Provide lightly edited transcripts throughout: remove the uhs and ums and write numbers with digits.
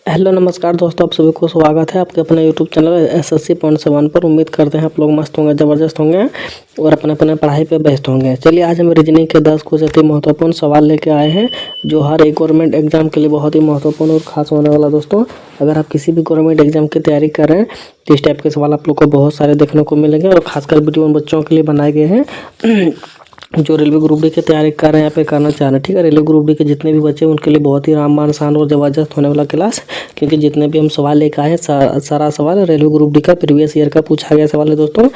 Hello नमस्कार दोस्तों, आप सभी को स्वागत है आपके अपने यूट्यूब चैनल SSC पॉइंट 7 पर। उम्मीद करते हैं आप लोग मस्त होंगे, ज़बरदस्त होंगे और अपने अपने पढ़ाई पे व्यस्त होंगे। चलिए आज हम रीजनिंग के 10 कुछ अति महत्वपूर्ण सवाल लेके आए हैं जो हर एक गवर्नमेंट एग्जाम के लिए बहुत ही महत्वपूर्ण और खास होने वाला। दोस्तों अगर आप किसी भी गवर्नमेंट एग्जाम की तैयारी कर रहे हैं तो इस टाइप के सवाल आप लोग को बहुत सारे देखने को मिलेंगे और खासकर वीडियो उन बच्चों के लिए बनाए गए हैं जो रेलवे ग्रुप डी की तैयारी कर रहे हैं या फिर करना चाह रहे हैं। ठीक है, रेलवे ग्रुप डी के जितने भी बच्चे हैं उनके लिए बहुत ही रामबाण आसान और ज़बरदस्त होने वाला क्लास, क्योंकि जितने भी हम सवाल लेकर आए हैं सारा सवाल रेलवे ग्रुप डी का प्रीवियस ईयर का पूछा गया सवाल है दोस्तों।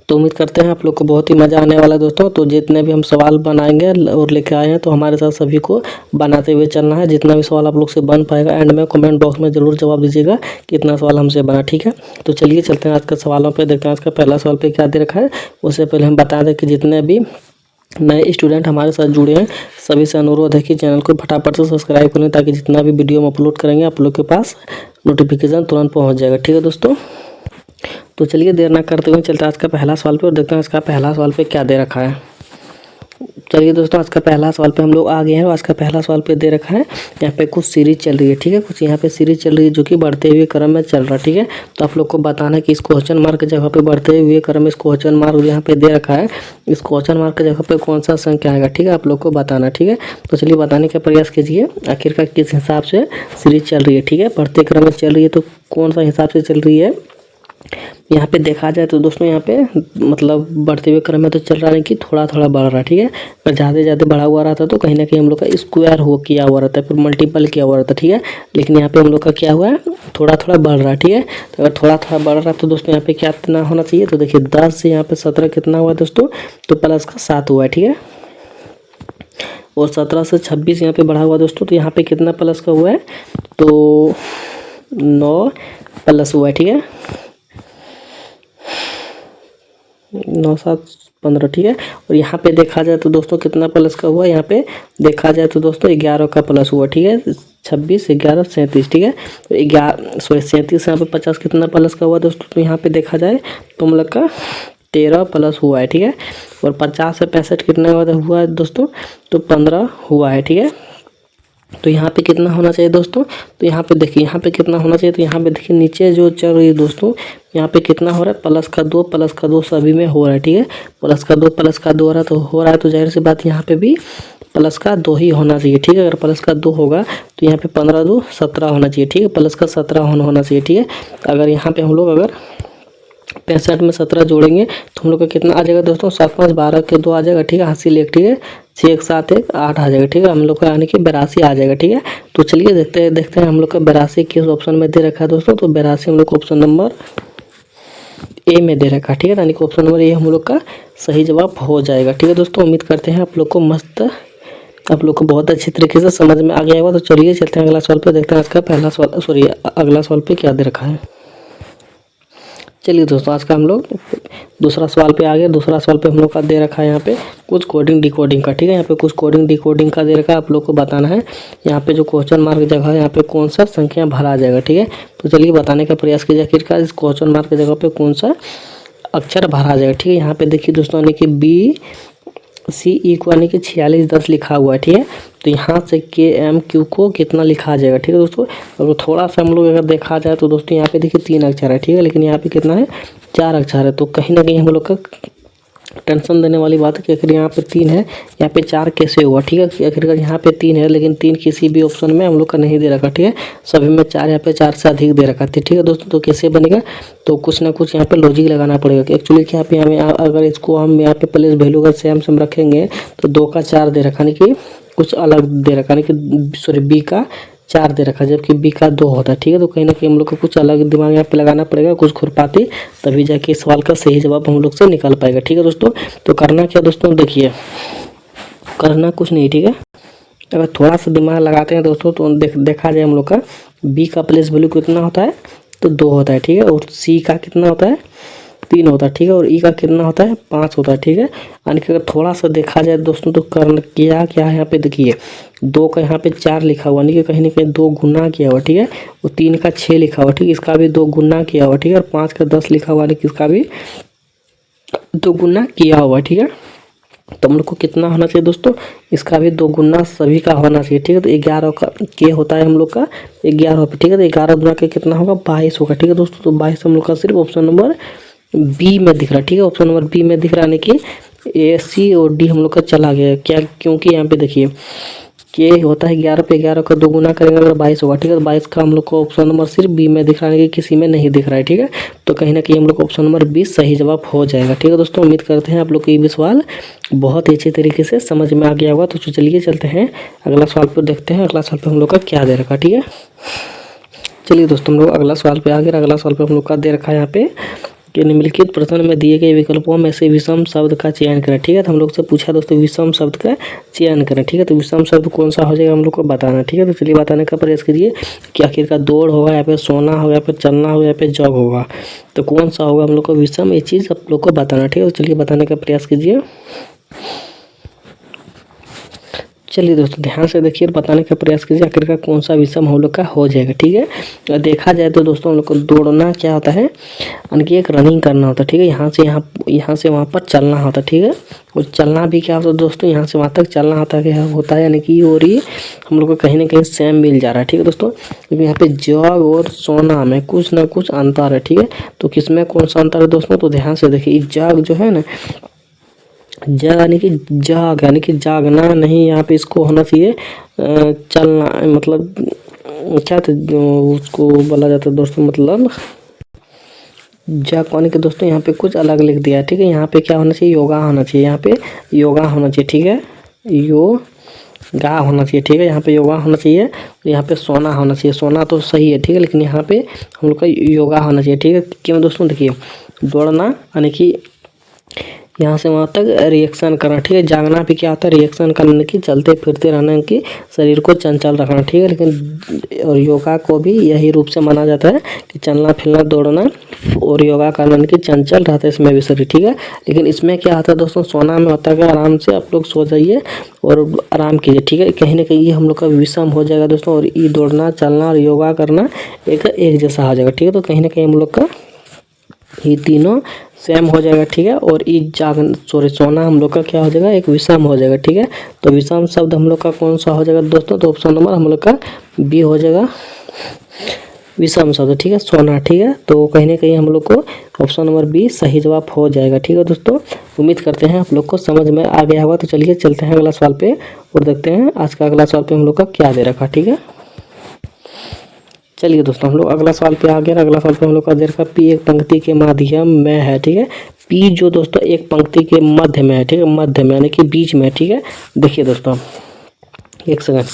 तो उम्मीद करते हैं आप लोग को बहुत ही मज़ा आने वाला है दोस्तों। तो जितने भी हम सवाल बनाएंगे और लेके आए हैं तो हमारे साथ सभी को बनाते हुए चलना है। जितना भी सवाल आप लोग से बन पाएगा एंड में कमेंट बॉक्स में ज़रूर जवाब दीजिएगा कितना सवाल हमसे बना। ठीक है, तो चलिए चलते हैं आज के सवालों पे, देखते हैं आज का पहला सवाल पे क्या दे रखा है। उससे पहले हम बता दें कि जितने भी नए स्टूडेंट हमारे साथ जुड़े हैं सभी से अनुरोध है कि चैनल को फटाफट से सब्सक्राइब करें ताकि जितना भी वीडियो हम अपलोड करेंगे आप लोग के पास नोटिफिकेशन तुरंत पहुँच जाएगा। ठीक है दोस्तों, तो चलिए देर ना करते हुए चलते हैं आज का पहला सवाल पे और देखते हैं आज का पहला सवाल पे क्या दे रखा है। चलिए दोस्तों आज का पहला सवाल पे हम लोग आ गए हैं और आज का पहला सवाल पे दे रखा है। यहाँ पे कुछ सीरीज चल रही है। ठीक है, कुछ यहाँ पे सीरीज चल रही है जो कि बढ़ते हुए क्रम में चल रहा है। ठीक है, तो आप लोग को बताना है कि इस क्वेश्चन मार्क की जगह पे बढ़ते हुए क्रम में इस क्वेश्चन मार्क यहाँ पे दे रखा है, इस क्वेश्चन मार्क की जगह पे कौन सा संख्या आएगा। ठीक है, आप लोग को बताना। ठीक है, तो चलिए बताने का प्रयास कीजिए आखिरकार किस हिसाब से सीरीज चल रही है। ठीक है, बढ़ते क्रम में चल रही है तो कौन सा हिसाब से चल रही है। यहाँ पे देखा जाए तो दोस्तों यहाँ पे मतलब बढ़ते हुए क्रम में तो चल रहा है कि थोड़ा थोड़ा बढ़ रहा है। ठीक है, अगर ज़्यादा बढ़ा हुआ रहता तो कहीं ना कहीं हम लोग का स्क्वायर हो किया हुआ रहता है, फिर मल्टीपल किया हुआ रहता है। ठीक है, लेकिन यहाँ पे हम लोग का क्या हुआ है, थोड़ा थोड़ा बढ़ रहा है। ठीक है, तो अगर थोड़ा थोड़ा बढ़ रहा है तो दोस्तों यहाँ पे क्या इतना होना चाहिए। तो देखिए 10 से यहाँ पे 17 कितना हुआ दोस्तों, तो प्लस का 7 हुआ है। ठीक है, और 17 से 26 यहाँ पे बढ़ा हुआ दोस्तों, तो यहाँ पे कितना प्लस का हुआ है, तो 9 प्लस हुआ है। ठीक है, 9 7 15। ठीक है, और यहाँ पे देखा जाए तो दोस्तों कितना प्लस का हुआ, यहाँ पे देखा जाए तो दोस्तों 11 का प्लस हुआ। ठीक है, 26 11 37। ठीक है, तो 37 यहाँ पे 50 कितना प्लस का हुआ दोस्तों, तो यहाँ पे देखा जाए तो हम लोग का 13 प्लस हुआ है। ठीक है, और 50 से 65 कितना हुआ है दोस्तों, तो 15 हुआ है। ठीक है, तो यहाँ पे कितना होना चाहिए दोस्तों, तो यहाँ पे देखिए यहाँ पे कितना होना चाहिए, तो यहाँ पे देखिए नीचे जो चल रही है दोस्तों यहाँ पे कितना हो रहा है, प्लस का 2 सभी में हो रहा है। ठीक है, प्लस का 2 हो रहा है तो जाहिर सी बात यहाँ पे भी प्लस का 2 ही होना चाहिए। ठीक है, अगर प्लस का 2 होगा तो यहाँ पे 15 2 17 होना चाहिए। ठीक है, प्लस का 17 होना चाहिए। ठीक है, अगर यहाँ पे हम लोग अगर 65 में 17 जोड़ेंगे तो हम लोग का कितना आ जाएगा दोस्तों, 7 5 12 के 2 आ जाएगा। ठीक है, हासिल 1। ठीक है, 6 1 7 1 8 आ जाएगा। ठीक है, हम लोग का यानी कि 82 आ जाएगा। ठीक है, तो चलिए देखते हैं हम लोग का 82 किस ऑप्शन में दे रखा है दोस्तों, तो 82 हम लोग को ऑप्शन नंबर ए में दे रखा है। ठीक है, यानी कि ऑप्शन नंबर ए हम लोग का सही जवाब हो जाएगा। ठीक है दोस्तों, उम्मीद करते हैं आप लोग को बहुत अच्छी तरीके से समझ में आ गया होगा। तो चलिए चलते हैं अगला सवाल पे, देखते हैं आज का अगला सवाल पे क्या दे रखा है। चलिए दोस्तों आज का हम लोग दूसरा सवाल पे आ गए। दूसरा सवाल पे हम लोग का दे रखा है यहाँ पे कुछ कोडिंग डिकोडिंग का। ठीक है, यहाँ पे कुछ कोडिंग डिकोडिंग का दे रखा है, आप लोग को बताना है यहाँ पे जो क्वेश्चन मार्क जगह है यहाँ पे कौन सा संख्या भरा जाएगा। ठीक है, तो चलिए बताने का प्रयास कीजिए आखिरकार इस क्वेश्चन मार्क की जगह पे कौन सा अक्षर भरा जाएगा। ठीक है, यहाँ पे देखिए दोस्तों यानी कि BCE को यानी कि 46 10 लिखा हुआ है। ठीक है, तो यहाँ से KMQ को कितना लिखा जाएगा। ठीक है दोस्तों, अगर थोड़ा सा हम लोग अगर देखा जाए तो दोस्तों यहाँ पे देखिए 3 अक्षर है। ठीक है, लेकिन यहाँ पे कितना है, 4 अक्षर है। तो कहीं ना कहीं हम लोग का टेंशन देने वाली बात है कि आखिर यहाँ पे 3 है, यहाँ पे 4 कैसे हुआ। ठीक है, कि आखिरकार यहाँ पे 3 है लेकिन 3 किसी भी ऑप्शन में हम लोग का नहीं दे रखा। ठीक है, सभी में 4, यहाँ पे 4 से अधिक दे रखा था। ठीक है दोस्तों, तो कैसे बनेगा, तो कुछ ना कुछ यहाँ पे लॉजिक लगाना पड़ेगा कि एक्चुअली क्या पे हमें अगर इसको हम यहाँ पे प्लेस वैल्यू अगर सेम रखेंगे तो 2 का 4 दे रखा, यानी कि कुछ अलग दे रखा, यानी कि B का 4 दे रखा जबकि B का 2 होता है। ठीक है, तो कहीं ना कहीं हम लोग को कुछ अलग दिमाग यहाँ पे लगाना पड़ेगा, कुछ खुरपाती, तभी जाके इस सवाल का सही जवाब हम लोग से निकल पाएगा। ठीक है दोस्तों, तो करना क्या दोस्तों, देखिए करना कुछ नहीं। ठीक है, अगर थोड़ा सा दिमाग लगाते हैं दोस्तों तो देखा जाए हम लोग का B का प्लेस वैल्यू कितना होता है, तो 2 होता है। ठीक है, और C का कितना होता है, 3 होता है। ठीक है, और E का कितना होता है, 5 होता है। ठीक है, यानी कि अगर थोड़ा सा देखा जाए दोस्तों तो करना क्या है, यहाँ पे देखिए 2 का यहाँ पे 4 लिखा हुआ, यानी कि कहीं ना कहीं 2 गुना किया हुआ। ठीक है, और 3 का 6 लिखा हुआ। ठीक है, इसका भी 2 गुना किया हुआ। ठीक है, और 5 का 10 लिखा हुआ, यानी कि इसका भी 2 गुना किया हुआ। ठीक है, तो हम लोग को कितना होना चाहिए दोस्तों, इसका भी 2 गुना सभी का होना चाहिए, ठीक है। तो 11 का के होता है हम लोग का 11 पे, ठीक है। तो 11 गुना के कितना होगा 22 होगा, ठीक है दोस्तों। तो 22 हम लोग का सिर्फ ऑप्शन नंबर बी में दिख रहा है, ठीक है। ऑप्शन नंबर बी में दिख रहा है, यानी कि ए, सी और डी हम लोग का चला गया क्या, क्योंकि यहाँ पे देखिए के होता है 11 पे, 11 का 2 गुना करेंगे अगर 22 होगा, ठीक है। तो 22 का हम लोग को ऑप्शन नंबर सिर्फ बी में दिख रहा है कि किसी में नहीं दिख रहा है, ठीक है। तो कहीं ना कहीं हम लोग को ऑप्शन नंबर 20 सही जवाब हो जाएगा, ठीक है दोस्तों। उम्मीद करते हैं आप लोग को ये भी सवाल बहुत ही अच्छे तरीके से समझ में आ गया होगा। तो चलिए चलते हैं अगला सवाल पर, देखते हैं अगला सवाल पर हम लोग का क्या दे रखा, ठीक है। चलिए दोस्तों हम लोग अगला सवाल पे आ गए। अगला सवाल पे हम लोग का दे रखा है यहाँ पे कि निम्नलिखित प्रश्न में दिए गए विकल्पों में से विषम शब्द का चयन करें, ठीक है। तो हम लोग से पूछा दोस्तों विषम शब्द का चयन करें, ठीक है। तो विषम शब्द कौन सा हो जाएगा हम लोग को बताना, ठीक है। तो चलिए बताने का प्रयास कीजिए कि आखिर का दौड़ होगा, या फिर सोना होगा, या फिर चलना होगा, या फिर जग होगा, तो कौन सा होगा हम लोग को विषम, ये चीज़ आप लोग को बताना, ठीक है। तो चलिए बताने का प्रयास कीजिए। चलिए दोस्तों ध्यान से देखिए और बताने का प्रयास कीजिए आखिरकार कौन सा विषम हम लोग का हो जाएगा, ठीक है। और देखा जाए तो दोस्तों हम लोग को दौड़ना क्या होता है, यानी कि एक रनिंग करना होता है, ठीक है। यहाँ से वहाँ पर चलना होता है, ठीक है। और चलना भी क्या होता है दोस्तों, यहाँ से वहाँ तक चलना होता है, यानी कि और ये हम लोग को कहीं ना कहीं सेम मिल जा रहा है, ठीक है दोस्तों। लेकिन यहाँ पे जग और सोना में कुछ ना कुछ अंतर है, ठीक है। तो किसमें कौन सा अंतर है दोस्तों, तो ध्यान से देखिए। जग जो है ना, यानी कि जागना नहीं, यहाँ पे इसको होना चाहिए चलना, मतलब क्या था उसको बोला जाता है दोस्तों, मतलब जाग के दोस्तों यहाँ पे कुछ अलग लिख दिया, ठीक है। यहाँ पे क्या होना चाहिए, योगा होना चाहिए, यहाँ पे योगा होना चाहिए, ठीक है। योगा होना चाहिए, ठीक है। यहाँ पे योगा होना चाहिए, यहाँ पे सोना होना चाहिए। सोना तो सही है, ठीक है, लेकिन यहाँ पे हम लोग का योगा होना चाहिए, ठीक है। क्यों दोस्तों, देखिए दौड़ना यानी कि यहाँ से वहाँ तक रिएक्शन करना, ठीक है। जागना भी क्या होता है, रिएक्शन करने की, चलते फिरते रहने की, शरीर को चंचल रखना, ठीक है। लेकिन और योगा को भी यही रूप से माना जाता है कि चलना फिरना दौड़ना और योगा करने की चंचल रहता है इसमें भी शरीर, ठीक है। लेकिन इसमें क्या होता है दोस्तों, सोना में होता है कि आराम से आप लोग सो जाइए और आराम कीजिए, ठीक है। कहीं ना कहीं ये हम लोग का विषम हो जाएगा दोस्तों, और ये दौड़ना चलना और योगा करना एक जैसा हो जाएगा, ठीक है। तो कहीं ना कहीं हम लोग का ये तीनों सेम हो जाएगा, ठीक है। और ये सोना हम लोग का क्या हो जाएगा, एक विषम हो जाएगा, ठीक है। तो विषम शब्द हम लोग का कौन सा हो जाएगा दोस्तों, तो ऑप्शन नंबर हम लोग का बी हो जाएगा, विषम शब्द, ठीक है, सोना, ठीक है। तो कहीं ना कहीं हम लोग को ऑप्शन नंबर बी सही जवाब हो जाएगा, ठीक है दोस्तों। उम्मीद करते हैं आप लोग को समझ में आ गया होगा। तो चलिए चलते हैं अगला सवाल पे और देखते हैं आज का अगला सवाल पे हम लोग का क्या दे रखा, ठीक है। चलिए दोस्तों हम लोग अगला सवाल पे आ गए। अगला सवाल पे हम लोग का दे रखा पी एक पंक्ति के माध्यम में है, ठीक है। पी जो दोस्तों एक पंक्ति के मध्य में है, ठीक है, मध्य में यानी कि बीच में, ठीक है। देखिए दोस्तों एक सेकंड,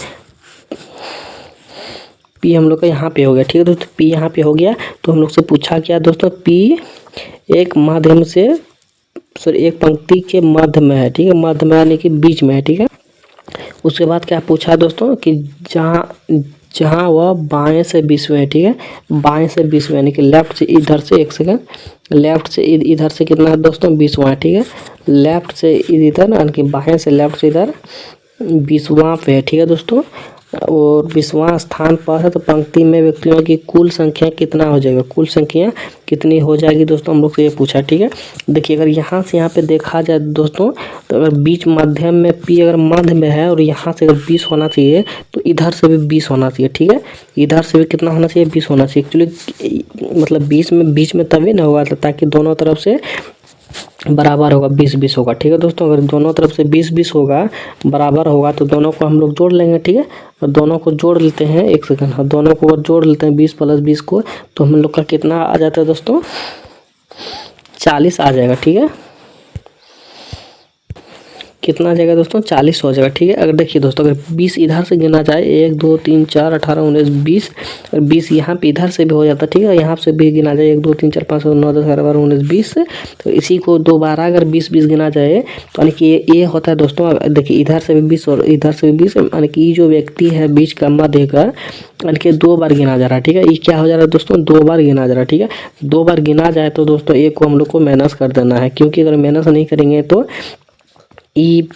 पी हम लोग का यहाँ पे हो गया, ठीक है दोस्तों। पी यहाँ पे हो गया तो हम लोग से पूछा क्या दोस्तों, पी एक माध्यम से एक पंक्ति के मध्य में है, ठीक है, मध्य में यानी कि बीच में है, ठीक है। उसके बाद क्या पूछा दोस्तों कि जहाँ वह बाएं से 20वें है, ठीक है, बाएं से 20वें यानी कि लेफ्ट से इधर से, एक सेकंड, लेफ्ट से इधर से कितना है दोस्तों 20वां, ठीक है। लेफ्ट से इधर यानी कि बाएं से लेफ्ट से इधर 20वां पे है, ठीक है दोस्तों। और 20वां स्थान पर है तो पंक्ति में व्यक्तियों की कुल संख्या कितना हो जाएगा, कुल संख्या कितनी हो जाएगी दोस्तों, हम लोग से ये पूछा, ठीक है। देखिए अगर यहाँ से यहाँ पे देखा जाए दोस्तों, तो अगर बीच मध्यम में पी अगर मध्य में है और यहाँ से अगर 20 होना चाहिए तो इधर से भी 20 होना चाहिए, ठीक है। इधर से भी कितना होना चाहिए, 20 होना चाहिए। एक्चुअली मतलब बीच में तभी ना होगा ताकि दोनों तरफ से बराबर होगा, 20-20 होगा, ठीक है दोस्तों। अगर दोनों तरफ से 20-20 होगा, बराबर होगा, तो दोनों को हम लोग जोड़ लेंगे, ठीक है। और दोनों को जोड़ लेते हैं, एक सेकंड, हाँ दोनों को अगर जोड़ लेते हैं 20 + 20 को, तो हम लोग का कितना आ जाता है दोस्तों, 40 आ जाएगा, ठीक है। कितना आ जाएगा दोस्तों, 40 हो जाएगा, ठीक है। अगर देखिए दोस्तों अगर 20 इधर से गिना जाए 1 2 3 4 18 19 20, और 20 यहाँ पे इधर से भी हो जाता है, ठीक है। यहाँ से भी गिना जाए 1 2 3 4 5 6 9 10 11 12 19 20, तो इसी को दोबारा अगर 20-20 गिना जाए तो यानी कि ये होता है दोस्तों। देखिए इधर से भी 20 और इधर से भी 20, यानी कि जो व्यक्ति है बीच का मध्य का, यानी कि 2 बार गिना जा रहा है, ठीक है। ये क्या हो जा रहा है दोस्तों, 2 बार गिना जा रहा है, ठीक है। 2 बार गिना जाए तो दोस्तों एक को हम लोग को माइनस कर देना है, क्योंकि अगर माइनस नहीं करेंगे तो ई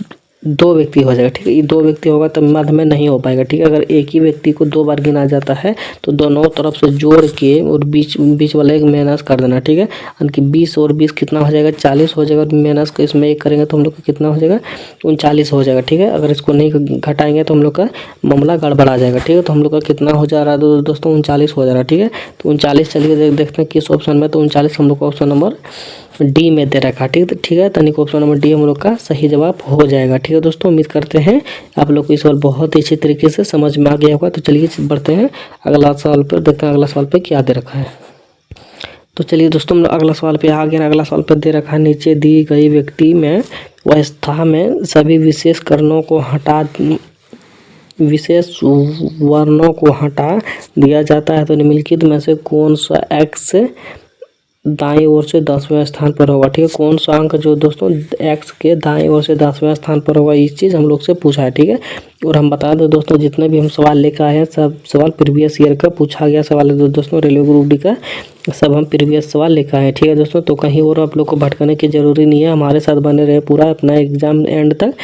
दो व्यक्ति हो जाएगा, ठीक है। ये दो व्यक्ति होगा तो मध्य में नहीं हो पाएगा, ठीक है। अगर एक ही व्यक्ति को 2 बार गिना जाता है तो दोनों तरफ से जोड़ के और बीच वाला एक माइनस कर देना, ठीक है। यानी कि 20 और 20 कितना हो जाएगा, 40 हो जाएगा। माइनस का इसमें एक करेंगे तो हम लोग का कितना हो जाएगा, 39 हो जाएगा, ठीक है। अगर इसको नहीं घटाएंगे तो हम लोग का मामला गड़बड़ा जाएगा, ठीक है। तो हम लोग का कितना हो जा रहा है दोस्तों, 39 हो जा रहा है, ठीक है। तो 39 चलिए देखते हैं किस ऑप्शन में। तो 39 हम लोग का ऑप्शन नंबर डी में दे रखा, ठीक है। तनिक ऑप्शन नंबर डी हम लोग का सही जवाब हो जाएगा, ठीक है दोस्तों। उम्मीद करते हैं आप लोग को इस सवाल बहुत ही अच्छी तरीके से समझ में आ गया होगा। तो चलिए बढ़ते हैं अगला सवाल पर, देखते हैं अगला सवाल पे क्या दे रखा है। तो चलिए दोस्तों हम लोग अगला सवाल पे आ गए। अगला सवाल पे दे रखा है, नीचे दी गई व्यक्ति में अवस्था में सभी विशेष वर्णों को हटा दिया जाता है तो निम्नलिखित में से कौन सा एक्स दाईं ओर से 10वें स्थान पर होगा, ठीक है। कौन सा अंक जो दोस्तों एक्स के दाईं ओर से 10वें स्थान पर होगा, इस चीज़ हम लोग से पूछा है, ठीक है। और हम बता दें दोस्तों, जितने भी हम सवाल लेकर आए हैं सब सवाल प्रीवियस ईयर का पूछा गया सवाल है दोस्तों। रेलवे ग्रुप डी का सब हम प्रीवियस सवाल लेकर आए हैं, ठीक है दोस्तों। तो कहीं और आप लोग को भटकने की ज़रूरी नहीं है, हमारे साथ बने रहे पूरा अपना एग्जाम एंड तक।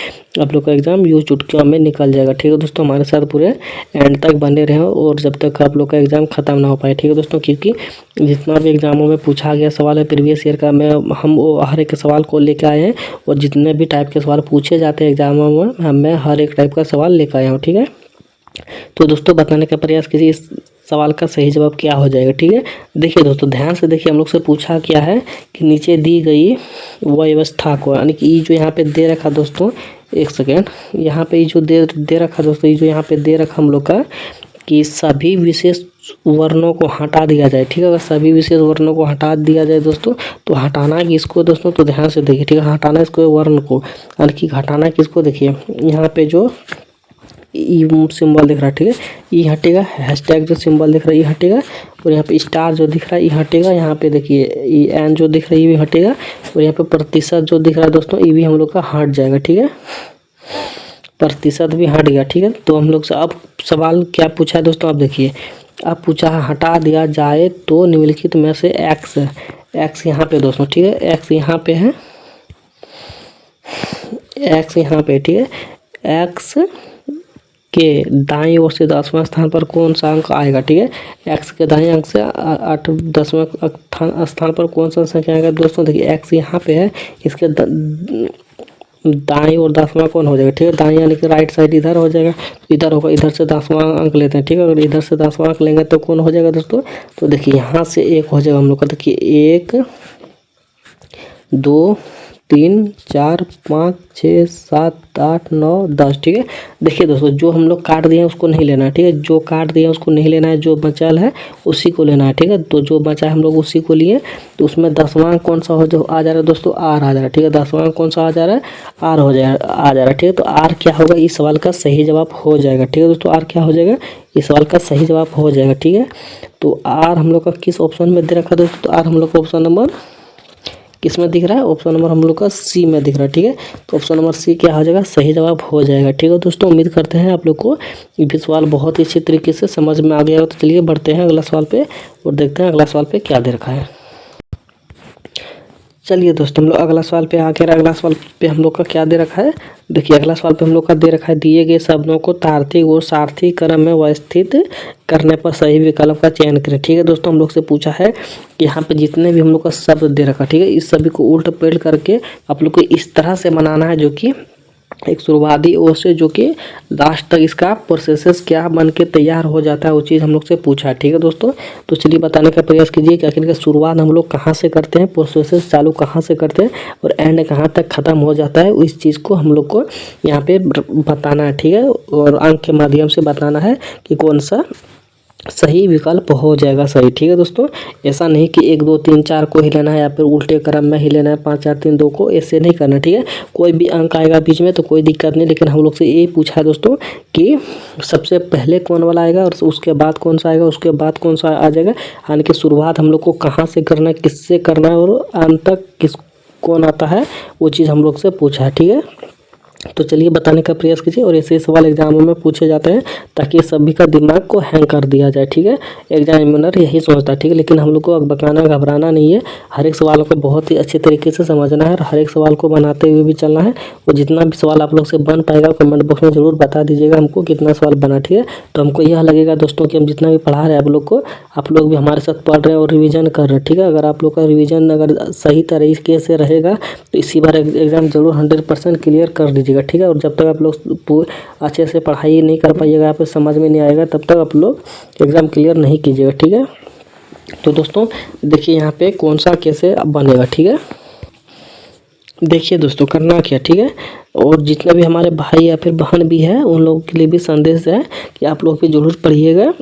आप लोग का एग्ज़ाम यूँ चुटकियों में निकल जाएगा, ठीक है दोस्तों। हमारे साथ पूरे एंड तक बने रहे और जब तक आप लोग का एग्ज़ाम ख़त्म ना हो पाए, ठीक है दोस्तों। क्योंकि जितना भी एग्जामों में पूछा गया सवाल है प्रीवियस ईयर का, हम वो हर एक सवाल को लेकर आए हैं। और जितने भी टाइप के सवाल पूछे जाते हैं एग्जामों में मैं हर एक टाइप का सवाल लेकर आया हूँ, ठीक है। तो दोस्तों बताने का प्रयास कीजिए इस सवाल का सही जवाब क्या हो जाएगा, ठीक है। देखिए दोस्तों ध्यान से देखिए, हम लोग से पूछा क्या है कि नीचे दी गई व्यवस्था को, यानी कि ये जो यहाँ पे दे रखा दोस्तों, एक सेकेंड, यहाँ पे ये जो दे रखा दोस्तों, ये जो यहाँ पे दे रखा हम लोग का कि सभी विशेष वर्णों को हटा दिया जाए, ठीक है। अगर सभी विशेष वर्णों को हटा दिया जाए दोस्तों, तो हटाना किसको दोस्तों, तो ध्यान से देखिए, ठीक है। हटाना इसको वर्ण को, यानी कि हटाना किसको, देखिए यहाँ पे जो ई सिंबल दिख रहा है, ठीक है, ये हटेगा। हैशटैग जो सिंबल दिख रहा है ये हटेगा। और यहाँ पे स्टार जो दिख रहा है ये हटेगा। यहाँ पे देखिए ये एन जो दिख रहा है ये भी हटेगा। और यहाँ पे प्रतिशत जो दिख रहा है दोस्तों ये भी हम लोग का हट जाएगा, ठीक है। प्रतिशत भी हट गया, ठीक है। तो हम लोग से अब सवाल क्या पूछा है दोस्तों, आप देखिए। अब पूछा है हटा दिया जाए तो निम्नलिखित में से एक्स यहाँ पे दोस्तों, ठीक है। एक्स यहाँ पे है, एक्स यहाँ पे, ठीक है। एक्स के दाईं ओर से 10वें स्थान पर कौन सा अंक आएगा, ठीक है। एक्स के दाईं अंक से 10वें स्थान पर कौन सा संख्या आएगा दोस्तों, देखिए एक्स यहाँ पे है, इसके दाईं और 10वां कौन हो जाएगा, ठीक है। दाईं यानी कि राइट साइड इधर हो जाएगा, इधर होगा, इधर से 10वां अंक लेते हैं, ठीक है। अगर इधर से 10वां अंक लेंगे तो कौन हो जाएगा दोस्तों, तो देखिए यहाँ से 1 हो जाएगा हम लोग का, देखिए 1 2 3 4 5 6 7 8 9 10, ठीक है। देखिए दोस्तों जो हम लोग काट दिए हैं उसको नहीं लेना है, ठीक है। जो काट दिए हैं उसको नहीं लेना है, जो बचल है उसी को लेना है, ठीक है। तो जो बचा है हम लोग उसी को लिए। तो उसमें 10वां कौन सा हो जो आ जा रहा है दोस्तों, आर आ जा रहा है, ठीक है। 10वां कौन सा आ जा रहा है, आर हो जाए आ जा रहा है, ठीक है। तो आर क्या होगा, इस सवाल का सही जवाब हो जाएगा, ठीक है दोस्तों। आर क्या हो जाएगा, इस सवाल का सही जवाब हो जाएगा, ठीक है। तो आर हम लोग का किस ऑप्शन में दे रखा है दोस्तों, तो आर हम लोग का ऑप्शन नंबर किस में दिख रहा है, ऑप्शन नंबर हम लोग का सी में दिख रहा है, ठीक है। तो ऑप्शन नंबर सी क्या हो जाएगा, सही जवाब हो जाएगा, ठीक है दोस्तों। उम्मीद करते हैं आप लोग को ये सवाल बहुत ही अच्छी तरीके से समझ में आ गया हो। तो चलिए बढ़ते हैं अगला सवाल पे और देखते हैं अगला सवाल पे क्या दे रखा है। चलिए दोस्तों हम लोग अगला सवाल पे आकर अगला सवाल पे हम लोग का क्या दे रखा है, देखिए अगला सवाल पे हम लोग का दे रखा है, दिए गए शब्दों को तार्किक और सार्थक क्रम में व्यवस्थित करने पर सही विकल्प का चयन करें, ठीक है दोस्तों। हम लोग से पूछा है कि यहाँ पे जितने भी हम लोग का शब्द दे रखा, ठीक है, इस सभी को उल्ट पलट करके आप लोग को इस तरह से बनाना है जो कि एक शुरुआती ओर से जो कि लास्ट तक इसका प्रोसेसेस क्या बन के तैयार हो जाता है, वो चीज़ हम लोग से पूछा है, ठीक है दोस्तों। तो चलिए बताने का प्रयास कीजिए कि आखिर का शुरुआत हम लोग कहाँ से करते हैं, प्रोसेसेस चालू कहाँ से करते हैं और एंड कहाँ तक ख़त्म हो जाता है, इस चीज़ को हम लोग को यहाँ पे बताना है, ठीक है। और अंक के माध्यम से बताना है कि कौन सा सही विकल्प हो जाएगा सही, ठीक है दोस्तों। ऐसा नहीं कि 1 2 3 4 को ही लेना है या फिर उल्टे क्रम में ही लेना है 5 4 3 2 को, ऐसे नहीं करना, ठीक है। कोई भी अंक आएगा बीच में तो कोई दिक्कत नहीं, लेकिन हम लोग से यही पूछा है दोस्तों कि सबसे पहले कौन वाला आएगा और उसके बाद कौन सा आएगा, उसके बाद कौन सा आ जाएगा, यानी कि शुरुआत हम लोग को कहाँ से करना है, किससे करना है और अंत तक किस कौन आता है, वो चीज़ हम लोग से पूछा है, ठीक है। तो चलिए बताने का प्रयास कीजिए, और ऐसे सवाल एग्जामों में पूछे जाते हैं ताकि सभी का दिमाग को हैंग कर दिया जाए, ठीक है। एग्जामिनर यही सोचता है, ठीक है। लेकिन हम लोग को अब बकाना घबराना नहीं है, हर एक सवालों को बहुत ही अच्छे तरीके से समझना है और हर एक सवाल को बनाते हुए भी चलना है। और जितना भी सवाल आप लोग से बन पाएगा कमेंट बॉक्स में ज़रूर बता दीजिएगा हमको कितना सवाल बना, ठीक है। तो हमको यह लगेगा दोस्तों कि हम जितना भी पढ़ा रहे हैं आप लोग को, आप लोग भी हमारे साथ पढ़ रहे हैं और रिवीजन कर रहे हैं, ठीक है। अगर आप लोग का रिवीजन अगर सही तरीके से रहेगा तो इसी बार एग्जाम जरूर 100% क्लियर कर दीजिएगा, ठीक है। और जब तक आप लोग अच्छे से पढ़ाई नहीं कर पाइएगा, आप समझ में नहीं आएगा, तब तक आप लोग एग्ज़ाम क्लियर नहीं कीजिएगा, ठीक है। तो दोस्तों देखिए यहाँ पे कौन सा कैसे बनेगा, ठीक है। देखिए दोस्तों करना क्या, ठीक है। और जितने भी हमारे भाई या फिर बहन भी है उन लोगों के लिए भी संदेश है कि आप लोग भी जरूर पढ़िएगा,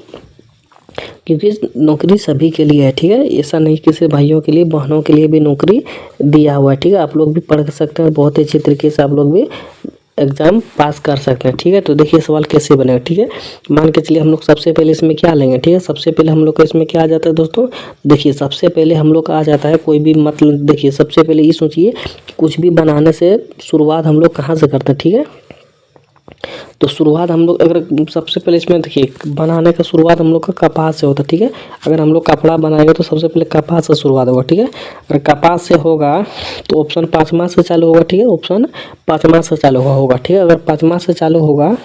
क्योंकि नौकरी सभी के लिए है, ठीक है। ऐसा नहीं कि सिर्फ भाइयों के लिए, बहनों के लिए भी नौकरी दिया हुआ है, ठीक है। आप लोग भी पढ़ सकते हैं, बहुत ही अच्छे तरीके से आप लोग भी एग्ज़ाम पास कर सकते हैं, ठीक है। तो देखिए सवाल कैसे बनेगा, ठीक है। मान के चलिए हम लोग सबसे पहले इसमें क्या लेंगे, ठीक है। सबसे पहले हम लोग का इसमें क्या आ जाता है दोस्तों, देखिए सबसे पहले हम लोग का आ जाता है कोई भी, मतलब देखिए सबसे पहले ये सोचिए कि कुछ भी बनाने से शुरुआत हम लोग कहाँ से करते हैं, ठीक है। तो शुरुआत हम लोग अगर सबसे पहले इसमें देखिए बनाने का शुरुआत हम लोग का कपास से होता है, ठीक है। अगर हम लोग कपड़ा बनाएंगे तो सबसे पहले कपास से शुरुआत होगा, ठीक है। अगर कपास से होगा तो ऑप्शन 5वां से चालू होगा, ठीक है। ऑप्शन 5वां से चालू होगा, ठीक है। अगर 5वां से चालू होगा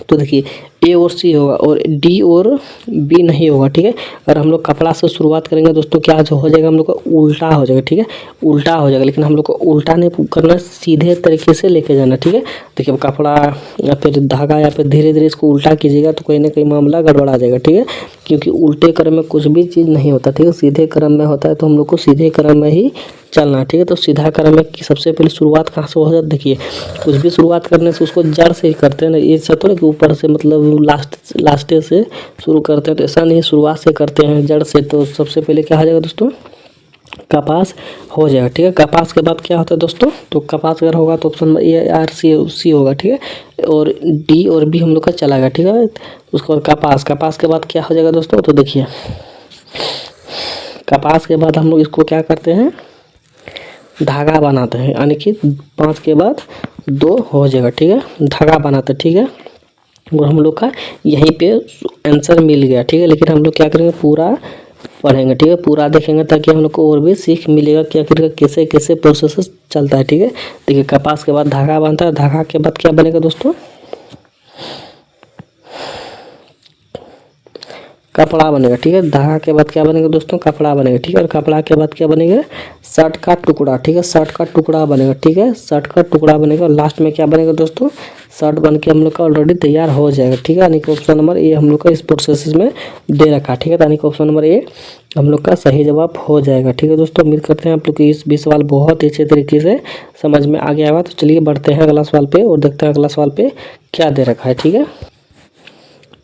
तो देखिए ए और सी होगा और डी और बी नहीं होगा, ठीक है। अगर हम लोग कपड़ा से शुरुआत करेंगे दोस्तों क्या जो हो जाएगा हम लोग का उल्टा हो जाएगा, ठीक है। उल्टा हो जाएगा, लेकिन हम लोग को उल्टा नहीं करना, सीधे तरीके से लेके जाना, ठीक है। देखिए कपड़ा या फिर धागा या फिर धीरे धीरे इसको उल्टा कीजिएगा तो कहीं ना कहीं मामला गड़बड़ा जाएगा, ठीक है। क्योंकि उल्टे क्रम में कुछ भी चीज़ नहीं होता, ठीक है। सीधे क्रम में होता है, तो हम लोग को सीधे क्रम में ही चलना, ठीक है। तो सीधा क्रम में सबसे पहले शुरुआत कहाँ से हो जाती, देखिए कुछ भी शुरुआत करने से उसको जड़ से ही करते हैं ना, ये सब तो कि ऊपर से मतलब लास्ट से शुरू करते हैं, तो ऐसा नहीं, शुरुआत से करते हैं जड़ से। तो सबसे पहले क्या हो जाएगा दोस्तों, कपास हो जाएगा, ठीक है। कपास के बाद क्या होता है दोस्तों, तो कपास अगर होगा तो ऑप्शन ए आर सी होगा, ठीक है। और डी और बी हम लोग का चला गया, ठीक है। उसके बाद कपास के बाद क्या हो जाएगा दोस्तों, तो देखिए कपास के बाद हम लोग इसको क्या करते हैं, धागा बनाते हैं, यानी कि 5 के बाद 2 हो जाएगा, ठीक है। धागा बनाते हैं, ठीक है। और हम लोग का यहीं पे आंसर मिल गया, ठीक है। लेकिन हम लोग क्या करेंगे, पूरा पढ़ेंगे, ठीक है। पूरा देखेंगे ताकि हम लोग को और भी सीख मिलेगा कि आखिर कैसे कैसे प्रोसेस चलता है, ठीक है। देखिए कपास के बाद धागा बनता है, धागा के बाद क्या बनेगा दोस्तों, कपड़ा बनेगा, ठीक है। धागा के बाद क्या बनेगा दोस्तों, कपड़ा बनेगा, ठीक है। और कपड़ा के बाद क्या बनेगा, शर्ट का टुकड़ा, ठीक है। शर्ट का टुकड़ा बनेगा, ठीक है। शर्ट का टुकड़ा बनेगा और लास्ट में क्या बनेगा दोस्तों, शर्ट बन के हम लोग का ऑलरेडी तैयार हो जाएगा, ठीक है। यानी कि ऑप्शन नंबर ए हम लोग का इस प्रोसेस में दे रखा है, ठीक है। यानी कि ऑप्शन नंबर ए हम लोग का सही जवाब हो जाएगा, ठीक है दोस्तों। उम्मीद करते हैं आप लोग की इस भी सवाल बहुत ही अच्छे तरीके से समझ में आ गया होगा। तो चलिए बढ़ते हैं अगला सवाल पे और देखते हैं अगला सवाल पे क्या दे रखा है, ठीक है।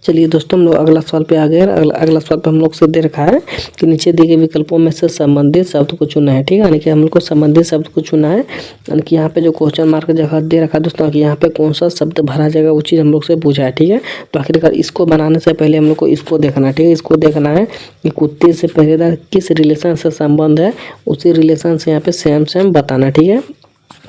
चलिए दोस्तों हम लोग अगला सवाल पे आ गए हैं। अगला सवाल पे हम लोग से दे रखा है कि नीचे दिए गए विकल्पों में से संबंधित शब्द को चुना है, ठीक है। यानी कि हम लोग को संबंधित शब्द को चुना है, यानी कि यहाँ पे जो क्वेश्चन मार्क जगह दे रखा है दोस्तों कि यहाँ पे कौन सा शब्द भरा जाएगा वो चीज़ हम लोग से पूछा है, ठीक है। तो आखिरकार इसको बनाने से पहले हम लोग को इसको देखना है, ठीक है। इसको देखना है कि कुत्ते से पहरेदार किस रिलेशन से संबंध है, उसी रिलेशन से यहाँ पे सेम बताना, ठीक है।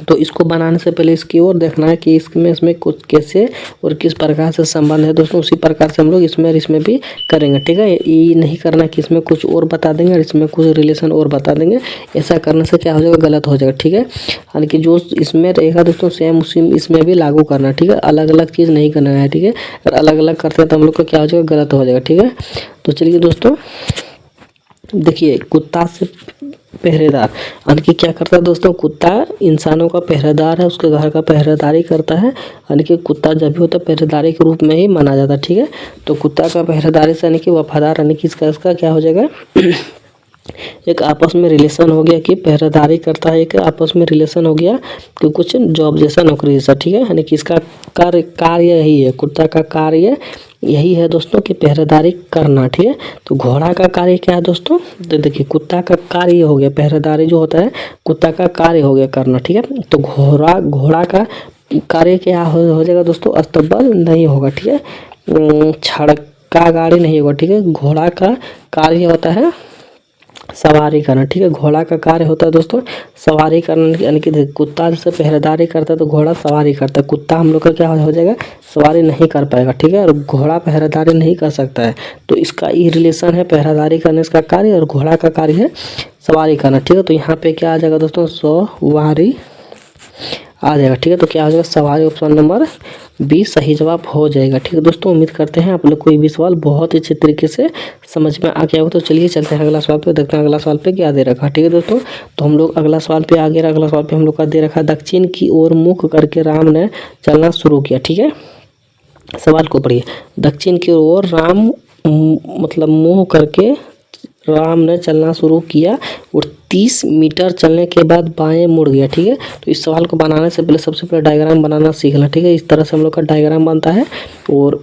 तो इसको बनाने से पहले इसकी ओर देखना है कि इसमें कुछ कैसे और किस प्रकार से संबंध है दोस्तों, उसी प्रकार से हम लोग इसमें भी करेंगे, ठीक है। ये नहीं करना कि इसमें कुछ और बता देंगे और इसमें कुछ रिलेशन और बता देंगे, ऐसा करने से क्या हो जाएगा, गलत हो जाएगा, ठीक है। यानी कि जो इसमें रहेगा दोस्तों सेम उसी इसमें भी लागू करना, ठीक है। अलग अलग चीज़ नहीं करना है, ठीक है। अगर अलग अलग करते हैं तो हम लोग को क्या हो जाएगा, गलत हो जाएगा, ठीक है। तो चलिए दोस्तों देखिए कुत्ता से पहरेदार, यानी कि क्या करता है दोस्तों, कुत्ता इंसानों का पहरेदार है, उसके घर का पहरेदारी करता है। यानी कि कुत्ता जब भी होता है पहरेदारी के रूप में ही माना जाता है, ठीक है। तो कुत्ता का पहरेदारी से यानी कि वफादार, यानी कि इसका क्या हो जाएगा एक आपस में रिलेशन हो गया कि पहरेदारी करता है, एक आपस में रिलेशन हो गया कि कुछ जॉब जैसा नौकरी जैसा, ठीक है। यानी कि इसका कार्य यही है, कुत्ता का कार्य यही है दोस्तों कि पहरेदारी करना, ठीक है। तो घोड़ा का कार्य क्या है दोस्तों, तो देखिए कुत्ता का कार्य हो गया पहरेदारी जो होता है, कुत्ता का कार्य हो गया करना, ठीक है। तो घोड़ा का कार्य क्या हो जाएगा दोस्तों, अस्तबल नहीं होगा, ठीक है। छड़का गाड़ी नहीं होगा, ठीक है। घोड़ा का कार्य होता है सवारी करना, ठीक है। घोड़ा का कार्य होता है दोस्तों सवारी करना, यानी कि कुत्ता जैसे पहरेदारी करता है तो घोड़ा सवारी करता है। कुत्ता हम लोग का क्या हो जाएगा, सवारी नहीं कर पाएगा, ठीक है। और घोड़ा पहरेदारी नहीं कर सकता है, तो इसका ये रिलेशन है, पहरेदारी करने इसका कार्य और घोड़ा का कार्य है सवारी करना, ठीक है। तो यहाँ पे क्या आ जाएगा दोस्तों, सवारी आ जाएगा, ठीक है। तो क्या हो जाएगा, सवारी ऑप्शन नंबर बी सही जवाब हो जाएगा, ठीक है दोस्तों। उम्मीद करते हैं आप लोग कोई भी सवाल बहुत ही अच्छे तरीके से समझ में आ गया हो। तो चलिए चलते हैं अगला सवाल पे, देखते हैं अगला सवाल पे क्या दे रखा, ठीक है दोस्तों। तो हम लोग अगला सवाल पे आ गए। अगला सवाल पे हम लोग का दे रखा, दक्षिण की ओर मुख करके राम ने चलना शुरू किया, ठीक है। सवाल को पढ़िए, दक्षिण की ओर राम मतलब मुँह करके राम ने चलना शुरू किया और 30 मीटर चलने के बाद बाएं मुड़ गया, ठीक है। तो इस सवाल को बनाने से पहले सबसे पहले डायग्राम बनाना सीखना, ठीक है। इस तरह से हम लोग का डायग्राम बनता है। और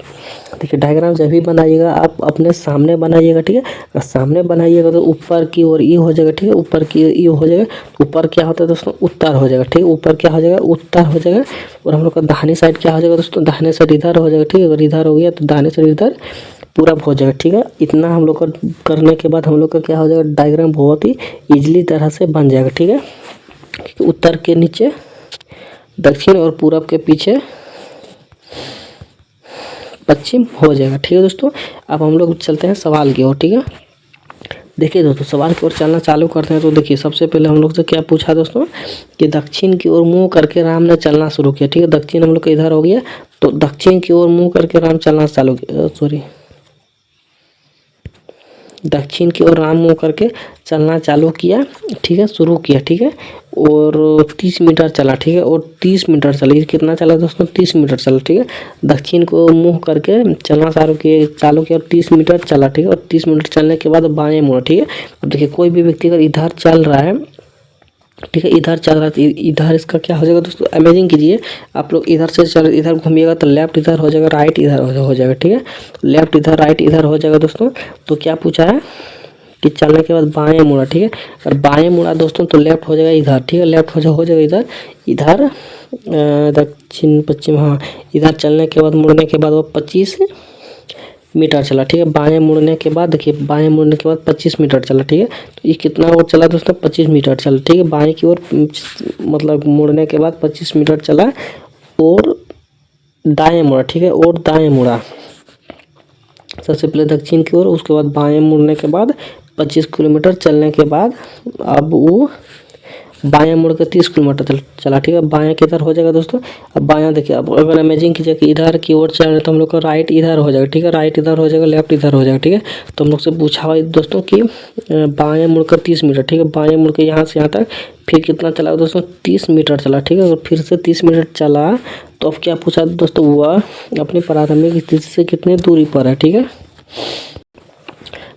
देखिए डायग्राम जब भी बनाइएगा आप अपने सामने बनाइएगा, ठीक है। अगर सामने बनाइएगा तो ऊपर की ओर ई हो जाएगा, ठीक है। ऊपर की ई हो जाएगा, ऊपर क्या होता है दोस्तों, उत्तर हो जाएगा, ठीक है। ऊपर क्या हो जाएगा, उत्तर हो जाएगा। और हम लोग का दाहिनी साइड क्या हो जाएगा दोस्तों, दाहिने साइड इधर हो जाएगा, ठीक है। अगर इधर हो गया तो दाहिने साइड इधर पूरब हो जाएगा, ठीक है। इतना हम लोग का करने के बाद हम लोग का क्या हो जाएगा, डायग्राम बहुत ही इजीली तरह से बन जाएगा, ठीक है। उत्तर के नीचे दक्षिण और पूरब के पीछे पश्चिम हो जाएगा, ठीक है दोस्तों। अब हम लोग चलते हैं सवाल की ओर, ठीक है। देखिए दोस्तों सवाल की ओर चलना चालू करते हैं। तो देखिए सबसे पहले हम लोग से क्या पूछा दोस्तों, कि दक्षिण की ओर मुंह करके राम ने चलना शुरू किया, ठीक है। दक्षिण हम लोग का इधर हो गया, तो दक्षिण की ओर मुंह करके राम चलना चालू किया, सॉरी दक्षिण की ओर राम मुँह करके चलना चालू किया, ठीक है, शुरू किया, ठीक है। और 30 मीटर चला, ठीक है। और 30 मीटर चला, ये कितना चला दोस्तों, 30 मीटर चला, ठीक है। दक्षिण को मुँह करके चलना चालू किया और 30 मीटर चला, ठीक है। और 30 मीटर चलने के बाद बाएं मुड़ा, ठीक है। अब देखिए कोई भी व्यक्ति अगर इधर चल रहा है, ठीक है, इधर चल रहा है, इधर इसका क्या हो जाएगा दोस्तों, इमेजिन कीजिए आप लोग इधर से चल इधर घूमिएगा तो लेफ्ट इधर हो जाएगा, राइट इधर हो जाएगा, ठीक है। लेफ्ट इधर राइट इधर हो जाएगा दोस्तों। तो क्या पूछा है कि चलने के बाद बाएं मुड़ा, ठीक है। अगर बाएं मुड़ा दोस्तों तो लेफ्ट हो जाएगा इधर, ठीक है। लेफ्ट हो जाएगा इधर, इधर दक्षिण पश्चिम, हाँ इधर चलने के बाद मुड़ने के बाद वो 25 मीटर चला, ठीक है। बाएं मुड़ने के बाद देखिए बाएं मुड़ने के बाद 25 मीटर चला, ठीक है। तो ये कितना और चला दोस्तों, 25 मीटर चला, ठीक है। बाएं की ओर मतलब मुड़ने के बाद 25 मीटर चला और दाएं मुड़ा, ठीक है। और दाएं मुड़ा सबसे पहले दक्षिण की ओर, उसके बाद बाएं मुड़ने के बाद 25 किलोमीटर चलने के बाद अब वो बाएं मुड़ के 30 किलोमीटर चला, ठीक है। बाएं किधर हो जाएगा दोस्तों, अब बाएं देखिए, अब अगर इमेजिन कीजिए कि इधर की ओर चल रहे तो हम लोग का राइट इधर हो जाएगा, ठीक है। राइट इधर हो जाएगा, लेफ्ट इधर हो जाएगा, ठीक है। तो हम लोग से पूछा हुआ दोस्तों कि बाएं मुड़कर 30 मीटर, ठीक है। बाएं मुड़ के यहाँ से यहाँ तक फिर कितना चला दोस्तों, 30 मीटर चला, ठीक है। और फिर से 30 मीटर चला तो अब क्या पूछा दोस्तों, वह अपनी प्रारंभिक स्थिति से कितनी दूरी पर है, ठीक है।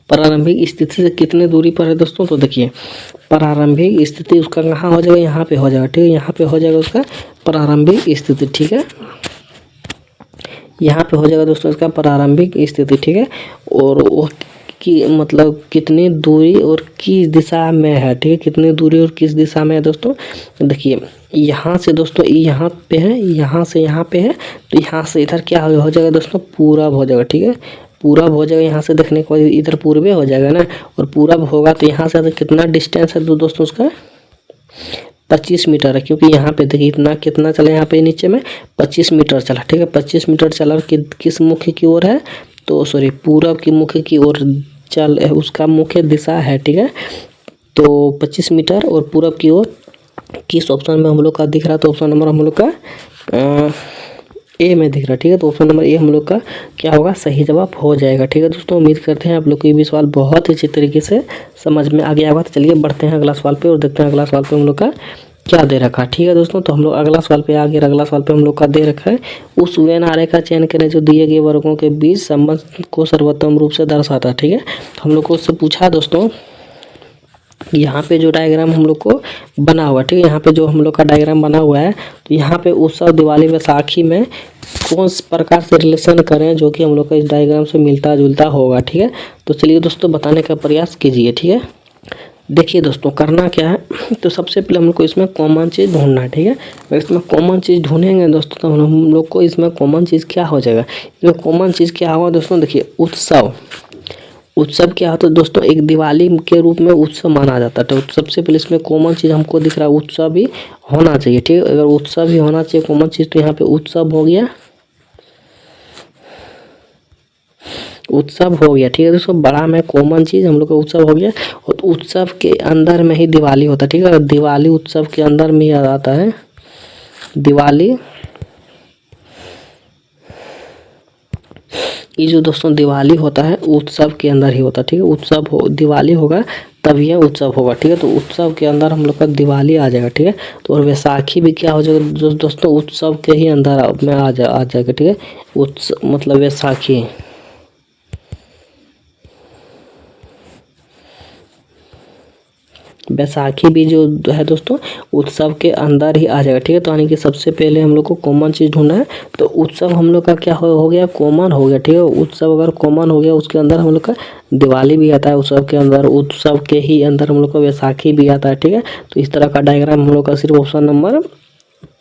प्रारंभिक स्थिति से कितने दूरी पर है दोस्तों, तो देखिए प्रारंभिक स्थिति उसका कहाँ हो जाएगा, यहाँ पे हो जाएगा, ठीक है। यहाँ पे हो जाएगा उसका प्रारंभिक स्थिति, ठीक है। यहाँ पे हो जाएगा दोस्तों इसका प्रारंभिक स्थिति, ठीक है। और वो की मतलब कितनी दूरी और किस दिशा में है, ठीक है। कितनी दूरी और किस दिशा में है दोस्तों, देखिए यहाँ से दोस्तों यहाँ पे है, यहाँ से यहाँ पे है, तो यहाँ से इधर क्या हो जाएगा दोस्तों, पूरब हो जाएगा, ठीक है। पूरब हो जाएगा, यहाँ से देखने के बाद इधर पूर्वे हो जाएगा ना, और पूरब होगा तो यहाँ से कितना डिस्टेंस है दोस्तों उसका 25 मीटर है, क्योंकि यहाँ पे देखिए इतना कितना चला, यहाँ पे नीचे में 25 मीटर चला, ठीक है। 25 मीटर चला किस मुख्य की ओर है, तो सॉरी पूरब की मुख्य की ओर चल, उसका मुख्य दिशा है, ठीक है। तो 25 मीटर और पूरब की ओर किस ऑप्शन में हम लोग का दिख रहा है, तो ऑप्शन नंबर हम लोग का ए में दिख रहा है, ठीक है। तो ऑप्शन नंबर ए हम लोग का क्या होगा, सही जवाब हो जाएगा, ठीक है दोस्तों। उम्मीद करते हैं आप लोग को ये भी सवाल बहुत ही अच्छी तरीके से समझ में आ गया होगा। तो चलिए बढ़ते हैं अगला सवाल पे और देखते हैं अगला सवाल पे हम लोग का क्या दे रखा है, ठीक है दोस्तों। तो हम लोग अगला सवाल पे आ गए। अगला सवाल पे हम लोग का दे रखा है, उस वेन आरेख का चयन करें जो दिए गए वर्गों के बीच संबंध को सर्वोत्तम रूप से दर्शाता है, ठीक है। तो हम लोग को उससे पूछा दोस्तों, यहाँ पे जो डायग्राम हम लोग को बना हुआ है, ठीक है। यहाँ पे जो हम लोग का डायग्राम बना हुआ है, तो यहाँ पे उत्सव दिवाली बैसाखी में कौन प्रकार से रिलेशन करें जो कि हम लोग का इस डायग्राम से मिलता जुलता होगा, ठीक है। तो चलिए दोस्तों बताने का प्रयास कीजिए, ठीक है। देखिए दोस्तों करना क्या है, तो सबसे पहले हम लोग को इसमें कॉमन चीज़ ढूंढना है, ठीक है। अगर इसमें कॉमन चीज़ ढूंढेंगे दोस्तों तो हम लोग को इसमें कॉमन चीज़ क्या हो जाएगा, इसमें कॉमन चीज़ क्या होगा दोस्तों, देखिए उत्सव, उत्सव क्या होता है दोस्तों, एक दिवाली के रूप में उत्सव माना जाता है। तो सबसे पहले इसमें कॉमन चीज़ हमको दिख रहा है, उत्सव ही होना चाहिए, ठीक है। अगर उत्सव ही होना चाहिए कॉमन चीज़, तो यहाँ पे उत्सव हो गया, उत्सव हो गया, ठीक है दोस्तों। बड़ा में कॉमन चीज़ हम लोग का उत्सव हो गया, और उत्सव के अंदर में ही दिवाली होता है, ठीक है। और दिवाली उत्सव के अंदर में ही आ जाता है, दिवाली। ये जो दोस्तों दिवाली होता है उत्सव के अंदर ही होता है, ठीक है। उत्सव हो, दिवाली होगा तब यह उत्सव होगा, ठीक है। तो उत्सव के अंदर हम लोग का दिवाली आ जाएगा, ठीक है। तो और वैसाखी भी क्या हो जाएगा दोस्तों, उत्सव के ही अंदर में आ जाएगा, ठीक है। उत्सव मतलब वैसाखी, बैसाखी भी जो है दोस्तों उत्सव के अंदर ही आ जाएगा, ठीक है। तो यानी कि सबसे पहले हम लोग को कॉमन चीज़ ढूंढना है। तो उत्सव हम लोग का क्या हो गया, कॉमन हो गया, ठीक है। उत्सव अगर कॉमन हो गया, उसके अंदर हम लोग का दिवाली भी आता है, उत्सव के अंदर, उत्सव के ही अंदर हम लोग का वैसाखी भी आता है, ठीक है। तो इस तरह का डायग्राम हम लोग का सिर्फ ऑप्शन नंबर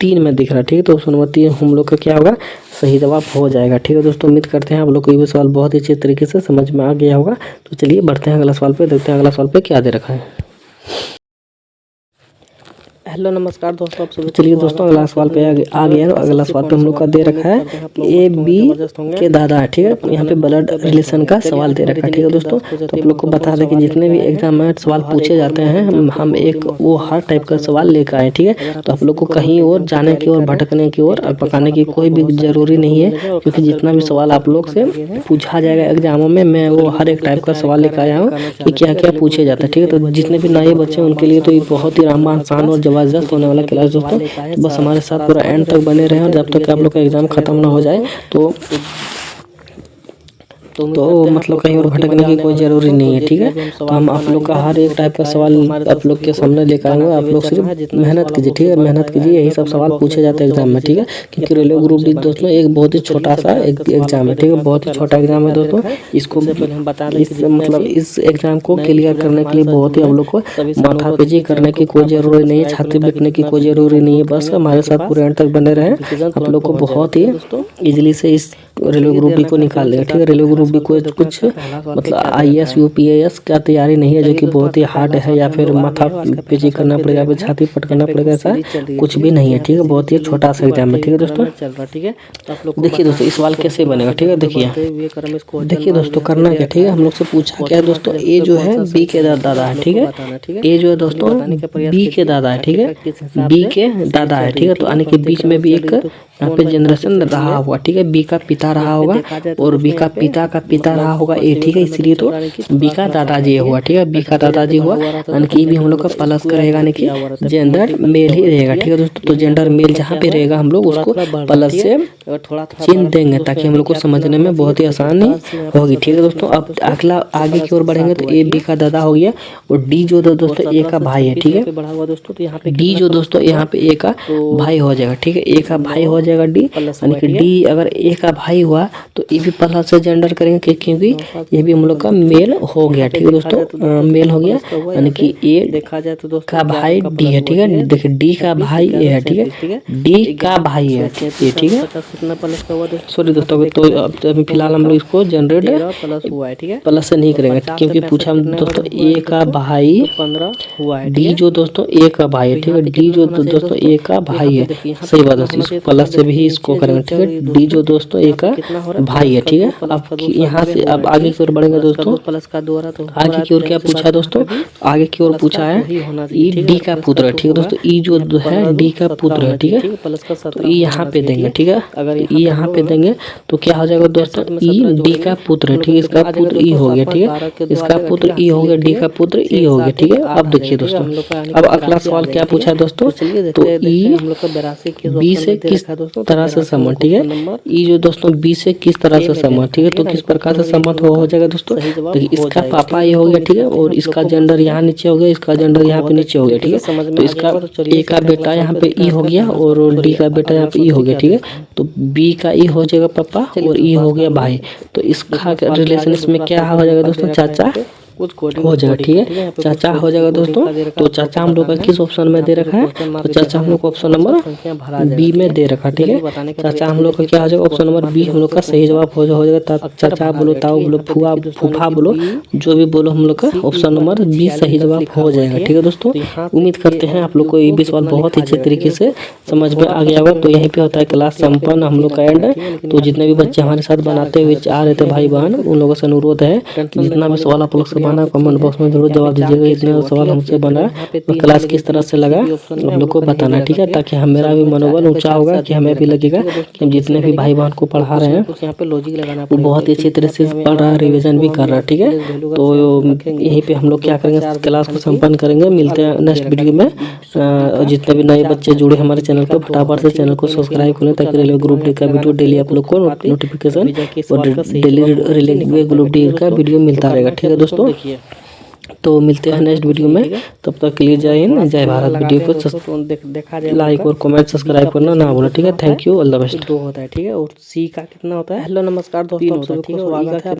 3 में दिख रहा है, ठीक है। तो ऑप्शन नंबर 3 हम लोग का क्या होगा, सही जवाब हो जाएगा, ठीक है दोस्तों। उम्मीद करते हैं आप लोग को ये सवाल बहुत ही अच्छे तरीके से समझ में आ गया होगा। तो चलिए बढ़ते हैं अगला सवाल पे, देखते हैं अगला सवाल पे क्या दे रखा है। हेलो नमस्कार दोस्तों, आप सभी। चलिए दोस्तों अगला सवाल पे आ गया। अगला सवाल पे हम लोग का दे रखा है ए बी के दादा है, ठीक है। यहाँ पे ब्लड रिलेशन का सवाल दे रखा है, ठीक है दोस्तों। तो आप लोग को बता दें कि जितने भी एग्जाम में सवाल पूछे जाते हैं, हम एक वो हर टाइप का सवाल लेकर आए, ठीक है। तो आप लोग को कहीं और जाने की और भटकने की और पकाने की कोई भी जरूरी नहीं है, क्योंकि जितना भी सवाल आप लोग से पूछा जाएगा एग्जामों में, मैं वो हर एक टाइप का सवाल लेकर आया हूँ कि क्या क्या पूछे जाते हैं, ठीक है। तो जितने भी नए बच्चे हैं उनके लिए तो ये बहुत ही आसान और जबरदस्त होने वाला क्लास दोस्तों। बस हमारे साथ पूरा एंड तक बने रहें, और जब तक आप लोग का एग्जाम खत्म ना हो जाए तो मतलब कहीं और भटकने की कोई ज़रूरी नहीं है, ठीक है। तो हम आप लोग का हर एक टाइप का सवाल आप लोग के सामने लेकर आएंगे। आप लोग सिर्फ मेहनत कीजिए, ठीक है, मेहनत कीजिए। यही सब सवाल पूछे जाते हैं एग्जाम में, ठीक है। क्योंकि रेलवे ग्रुप डी दोस्तों एक बहुत ही छोटा सा एग्जाम है, ठीक है। बहुत ही छोटा एग्जाम है दोस्तों। इसको मतलब इस एग्जाम को क्लियर करने के लिए बहुत ही हम लोग को माथापेची करने की कोई ज़रूरी नहीं है, छाती पीटने की कोई ज़रूरी नहीं है। बस हमारे साथ पूरे एंड तक बने रहें, आप लोग को बहुत ही ईजिली से इस रेलवे ग्रुप डी को निकाल लेगा, ठीक है। रेलवे ग्रुप डी को कुछ मतलब IAS UPAS का तैयारी नहीं है, जो कि बहुत ही हार्ड है, या फिर माथा पेची करना पड़ेगा, फिर छाती पटकना पड़ेगा, ऐसा कुछ भी नहीं है, ठीक है। बहुत ही छोटा सा एग्जाम है, ठीक है दोस्तों। ठीक है, देखिए दोस्तों इस सवाल कैसे बनेगा, ठीक है। देखिए दोस्तों करना क्या, ठीक है। हम लोग से पूछा क्या है दोस्तों, ए जो है बी के दादा है, ठीक है। ए जो है दोस्तों बी के दादा है, ठीक है, बी के दादा है, ठीक है। तो यानी कि बीच में भी एक यहाँ पे जनरेशन रहा होगा, ठीक है। बी का पिता रहा होगा और बी का पिता रहा होगा ए, ठीक है। इसलिए तो बी का दादाजी हुआ, ठीक है, बी का दादाजी हुआ। यानी कि भी हम लोग का प्लस का रहेगा, यानी कि जेंडर मेल ही रहेगा, ठीक है दोस्तों। तो जेंडर मेल जहाँ पे रहेगा हम लोग उसको प्लस से चिन्ह देंगे, ताकि हम लोग को समझने में बहुत ही आसानी होगी, ठीक है दोस्तों। अब अगला आगे की ओर बढ़ेंगे तो ए बी का दादा हो गया, और डी जो दोस्तों ए का भाई है, ठीक है। डी जो दोस्तों यहाँ पे ए का भाई हो जाएगा, ठीक है। ए का भाई हो जाएगा डी, यानी कि डी अगर ए का भाई हुआ तो ये भी प्लस से जेंडर करेंगे, क्योंकि ये भी हम लोग का मेल हो गया, ठीक है दोस्तों। मेल हो गया, यानी कि ए देखा जाए तो दोस्तों का भाई डी है, ठीक है। देखिए डी का भाई ए है, ठीक है, डी का भाई है ये, ठीक है। सॉरी दोस्तों, तो अभी फिलहाल हम लोग इसको जनरेट प्लस हुआ है, ठीक है, प्लस से नहीं करेंगे, क्योंकि पूछा दोस्तों ए का भाई 15 हुआ है, डी जो दोस्तों ए का भाई है, ठीक है। डी जो दोस्तों ए का भाई है, सही बात है, इसको प्लस से भी इसको करेंगे, ठीक है। डी जो दोस्तों ए का भाई है, ठीक है। अब यहाँ से अब आगे की ओर बढ़ेंगे दोस्तों, प्लस का द्वारा तो आगे की ओर क्या पूछा दोस्तों, आगे की ओर पूछा है ई डी का पुत्र है, ठीक है दोस्तों। ई जो है डी का पुत्र है, ठीक है। तो ई यहाँ पे देंगे, ठीक है। अगर ई यहाँ पे देंगे तो क्या हो जाएगा दोस्तों, ई डी का पुत्र है, ठीक है। इसका पुत्र ई हो गया, ठीक है, इसका पुत्र ई हो गया, डी का पुत्र ई हो गया, ठीक है। अब देखिए दोस्तों अब अगला सवाल क्या पूछा है दोस्तों, तो ई बी से किस तरह से सहमत, ठीक है। ई जो दोस्तों बी से किस तरह से सहमत, ठीक है। तो किस प्रकार से सहमत हो जाएगा दोस्तों, देखिए इसका पापा ये हो गया, ठीक है, और इसका जेंडर यहाँ नीचे हो गया, इसका जेंडर यहाँ पे नीचे हो गया, ठीक है। तो इसका ए का बेटा यहाँ पे ई हो गया और डी का बेटा यहाँ पे ई हो गया, ठीक है। तो बी का ई हो जाएगा पापा और ई हो गया भाई। तो इसका रिलेशन इसमें क्या हो जाएगा दोस्तों, चाचा कुछ कोडिंग हो जाएगा, ठीक है। चाचा हो जाएगा दोस्तों। तो चाचा हम लोग का किस ऑप्शन में दे रखा है, तो चाचा हम लोग को ऑप्शन नंबर बी में दे रखा, ठीक है। चाचा हम लोग का क्या हो जाएगा, ऑप्शन नंबर बी हम लोग का सही जवाब हो जाएगा। चाचा बोलो, ताऊ बोलो, फुआ फूफा बोलो, जो भी बोलो हम लोग का ऑप्शन नंबर बी सही जवाब हो जाएगा, ठीक है दोस्तों। उम्मीद करते हैं आप लोग को ये भी सवाल बहुत ही अच्छे तरीके से समझ में आ गया होगा। तो यहीं पे होता है क्लास संपन्न हम लोग का एंड। तो जितने भी बच्चे हमारे साथ बनाते हुए आ रहे थे भाई बहन, उन लोगों से अनुरोध है कि जितना भी सवाल आप लोग से बना कमेंट बॉक्स में जरूर जवाब दीजिएगा। इतने सवाल हमसे बना और क्लास किस तरह से लगा आप लोग को बताना, ठीक है। ताकि मेरा भी मनोबल ऊंचा होगा कि हमें भी लगेगा कि हम जितने भी भाई बहन को पढ़ा रहे हैं वो बहुत ही अच्छी तरह से पढ़ रहा है, रिविजन भी कर रहा है, ठीक है। तो यहीं पे हम लोग क्या करेंगे, क्लास को संपन्न करेंगे। मिलते हैं नेक्स्ट वीडियो में। जितने भी नए बच्चे जुड़े हमारे चैनल पर, फटाफट से चैनल को सब्सक्राइब करें ताकि रेलवे ग्रुप डी का वीडियो डेली आप लोग को नोटिफिकेशन और डेली रेलवे ग्रुप डी का वीडियो मिलता रहेगा, ठीक है दोस्तों। तो मिलते हैं नेक्स्ट वीडियो में, तब तक के लिए जय हिंद जय भारत। वीडियो को लाइक और कमेंट सब्सक्राइब करना ना भूलें, ठीक है। Thank you, all the best. 2 होता है, ठीक है। और सी का कितना होता है, हेलो नमस्कार दोस्तों, ठीक है।